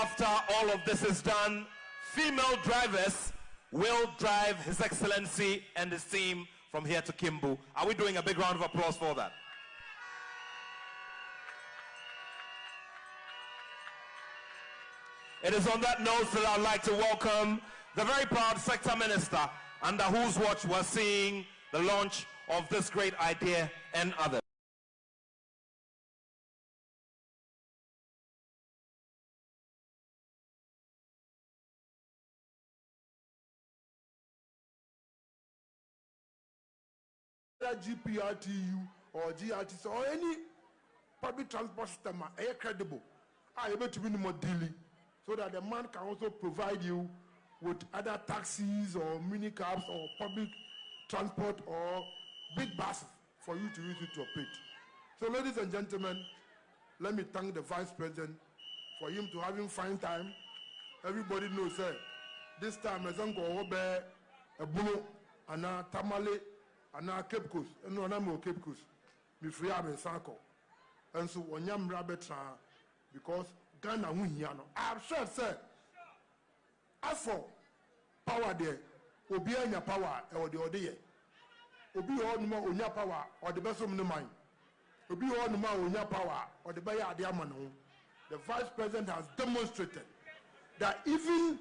after all of this is done, female drivers will drive His Excellency and his team from here to Kimbu. Are we doing a big round of applause for that? It is on that note that I'd like to welcome the very proud Sector Minister, under whose watch we're seeing the launch of this great idea and others. GPRTU or GRTC or any public transport system are credible. I able to be more daily, so that the man can also provide you with other taxis or mini cabs or public transport or big buses for you to use it to operate. So, ladies and gentlemen, let me thank the Vice President for him to having fine time. Everybody knows that this time as Uncle Obe, a Buno, and a Tamale, and a Cape Coast, and no more Cape Coast, me free and Sanko. And so, when Yam Rabbit, because Ghana Winyano, I'm sure, sir. As for power there, Obi anya power or the other. Obi on more on your power or the best of the mind. Obi on more on your power or the Baya Diamano. The Vice President has demonstrated that even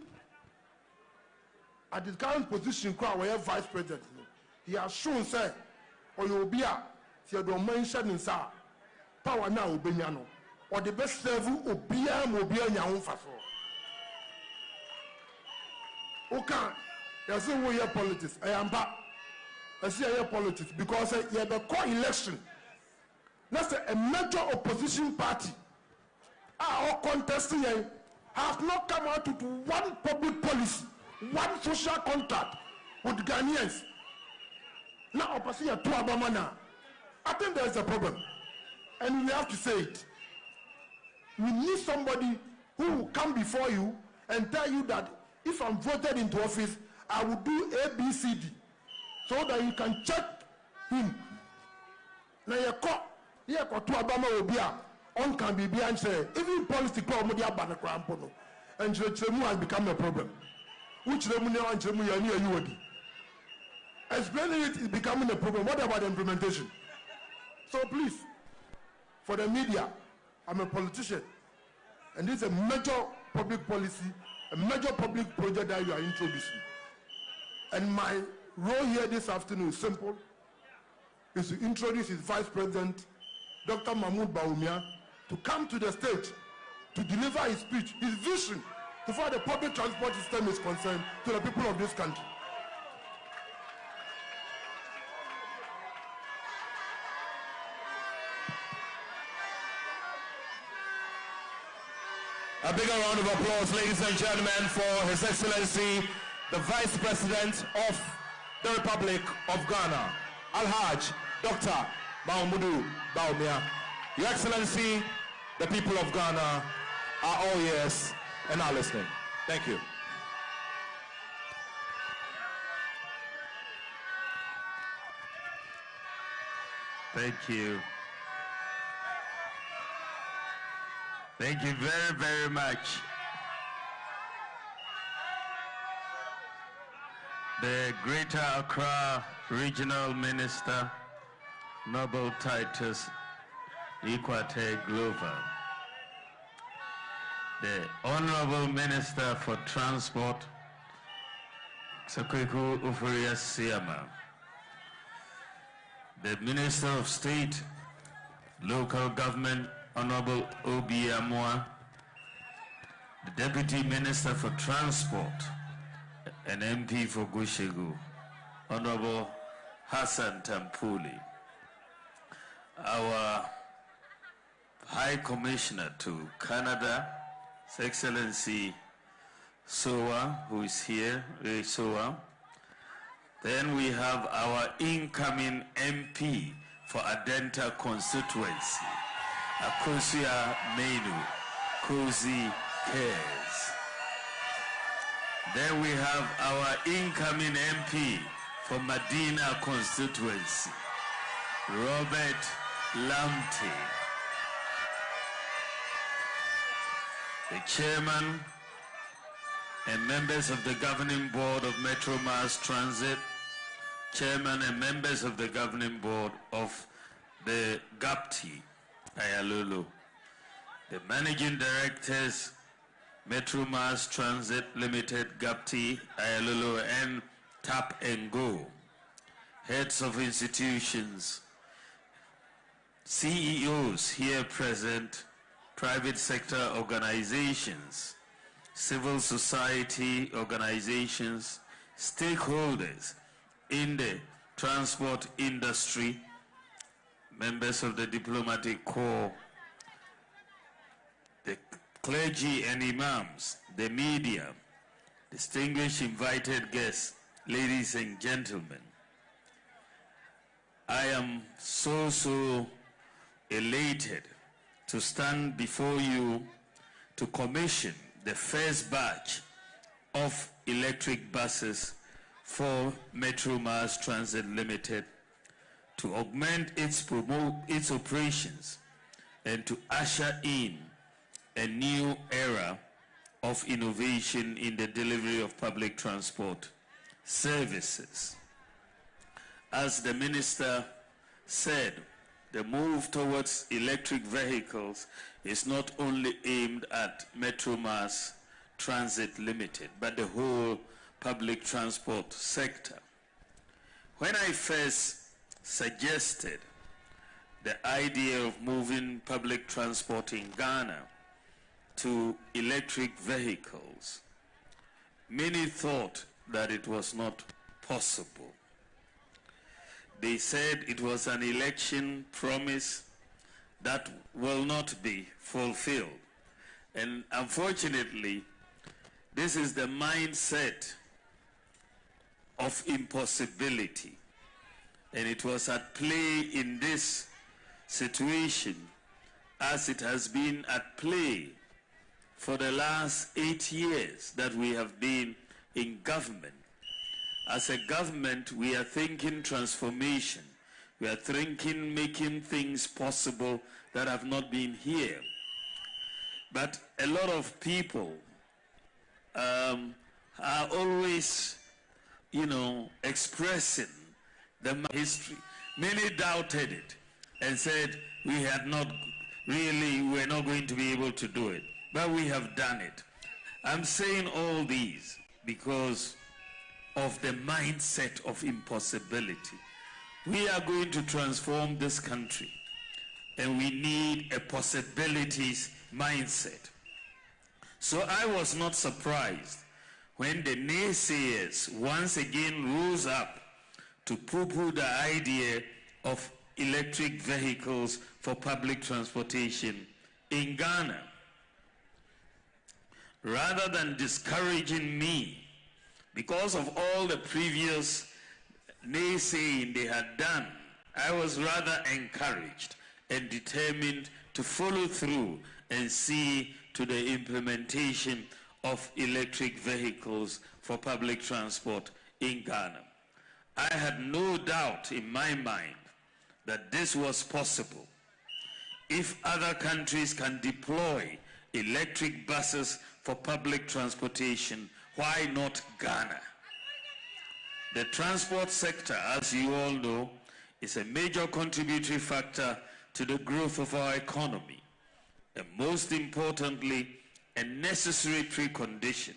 at his current position, where Vice President, he has shown, sir, or you be a, you don't mention in Sa power now, Obiano, or the best level Obia Mobia in your own fashion. Okay, there's no way politics. I am back. I see here politics because you have a co-election. That's a major opposition party. Our contesting have not come out with one public policy, one social contract with Ghanaians. Now, opposite to Abamana, I think there is a problem, and we have to say it. We need somebody who will come before you and tell you that if I'm voted into office, I will do A, B, C, D, so that you can check him. Now you call to Obama will be on can be and say even political media ban crampono and Chemu has become a problem. Which Remunia and Chemu near you. Explaining it is becoming a problem. What about the implementation? So please, for the media, I'm a politician, and this is a major public policy, a major public project that you are introducing. And my role here this afternoon is simple, is to introduce his Vice President, Dr. Mahmoud BAWUMIA, to come to the stage to deliver his speech, his vision, so far the public transport system is concerned, to the people of this country. A bigger round of applause, ladies and gentlemen, for His Excellency, the Vice President of the Republic of Ghana, Al-Hajj Dr. Mahmoud BAWUMIA. Your Excellency, the people of Ghana are all ears and are listening. Thank you. Thank you. Thank you very, very much. The Greater Accra Regional Minister, Noble Titus Equate Glover. The Honorable Minister for Transport, Sakweku Ufuria Siama. The Minister of State, Local Government, Honorable Obi Amwa, the Deputy Minister for Transport and MP for Gushegu, Honorable Hassan Tampuli, our High Commissioner to Canada, His Excellency Sowa, who is here, Ray Sowa. Then we have our incoming MP for Adenta constituency, Akosia Menu, Kozi Cares. Then we have our incoming MP for Medina constituency, Robert Lamte. the chairman and members of the governing board of Metro Mass Transit, chairman and members of the governing board of the GAPTI, Ayalulu, the managing directors, Metro Mass Transit Limited, GAPTI, Ayalulu, and Tap and Go, heads of institutions, CEOs here present, private sector organizations, civil society organizations, stakeholders in the transport industry, members of the diplomatic corps, the clergy and imams, the media, distinguished invited guests, ladies and gentlemen. I am so elated to stand before you to commission the first batch of electric buses for Metro Mass Transit Limited to augment its operations and to usher in a new era of innovation in the delivery of public transport services. As the minister said, the move towards electric vehicles is not only aimed at Metro Mass Transit Limited, but the whole public transport sector. When I first suggested the idea of moving public transport in Ghana to electric vehicles, many thought that it was not possible. They said it was an election promise that will not be fulfilled. And unfortunately, this is the mindset of impossibility. And it was at play in this situation as it has been at play for the last 8 years that we have been in government. As a government, we are thinking transformation. We are thinking making things possible that have not been here. But a lot of people are always, expressing the history. Many doubted it and said we were not going to be able to do it. But we have done it. I'm saying all these because of the mindset of impossibility. We are going to transform this country, and we need a possibilities mindset. So I was not surprised when the naysayers once again rose up to poo-poo the idea of electric vehicles for public transportation in Ghana. Rather than discouraging me because of all the previous naysaying they had done, I was rather encouraged and determined to follow through and see to the implementation of electric vehicles for public transport in Ghana. I had no doubt in my mind that this was possible. If other countries can deploy electric buses for public transportation, why not Ghana? The transport sector, as you all know, is a major contributory factor to the growth of our economy, and most importantly, a necessary precondition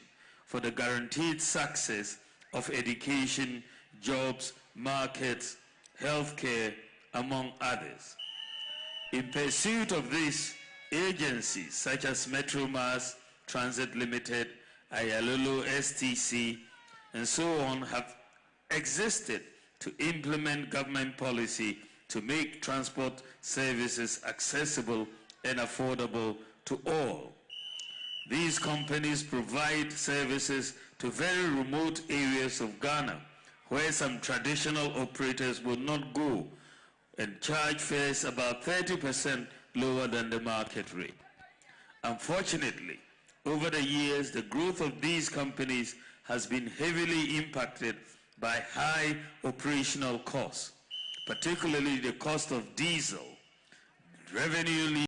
for the guaranteed success of education, jobs, markets, healthcare, among others. In pursuit of this, agencies such as Metro Mass Transit Limited, Ayalulu, STC, and so on have existed to implement government policy to make transport services accessible and affordable to all. These companies provide services to very remote areas of Ghana where some traditional operators will not go and charge fares about 30% lower than the market rate. Unfortunately, over the years, the growth of these companies has been heavily impacted by high operational costs, particularly the cost of diesel, revenue